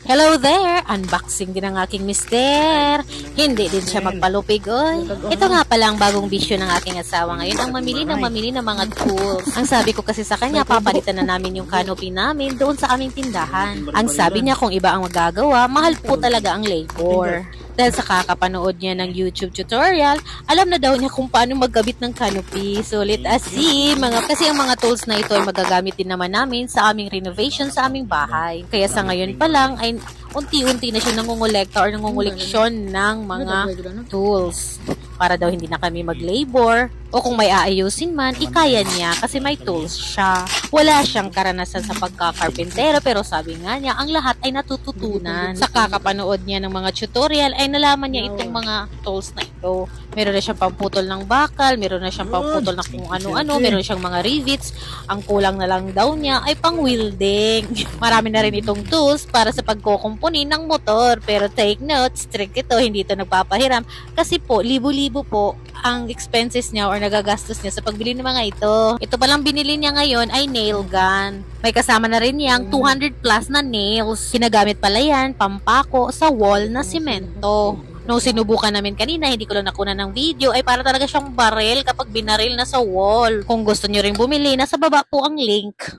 Hello there! Unboxing din ang aking mister. Hindi din siya magpalupig, oy. Ito nga pala ang bagong bisyo ng aking asawa ngayon, ang mamili ng mga tools. Ang sabi ko kasi sa kanya, papalitan na namin yung canopy namin doon sa aming tindahan. Ang sabi niya kung iba ang magagawa, mahal po talaga ang labor. Dahil sa kakapanood niya ng YouTube tutorial, alam na daw niya kung paano magkabit ng canopy. So, let us see. Kasi ang mga tools na ito ay magagamit din naman namin sa aming renovation sa aming bahay. Kaya sa ngayon pa lang ay unti-unti na siya nangungulekta or nangunguleksyon ng mga tools. Para daw hindi na kami mag-labor. O kung may aayusin man, ikaya niya kasi may tools siya. Wala siyang karanasan sa pagkakarpentero pero sabi nga niya, ang lahat ay natututunan. Sa kakapanood niya ng mga tutorial ay nalaman niya itong mga tools na ito. Meron na siyang pamputol ng bakal, meron na siyang pamputol ng kung ano-ano, meron siyang mga rivets. Ang kulang na lang daw niya ay pang-welding. Marami na rin itong tools para sa pagkukumpuni ng motor. Pero take note, strict ito, hindi ito nagpapahiram. Kasi po, libo-libo po ang expenses niya or nagagastos niya sa pagbili ng mga ito. Ito palang binili niya ngayon ay nail gun. May kasama na rin niyang 200 plus na nails. Ginagamit pala yan, pampako sa wall na simento. Nung sinubukan namin kanina, hindi ko lang nakuna ng video, ay para talaga siyang baril kapag binaril na sa wall. Kung gusto niyo rin bumili, nasa baba po ang link.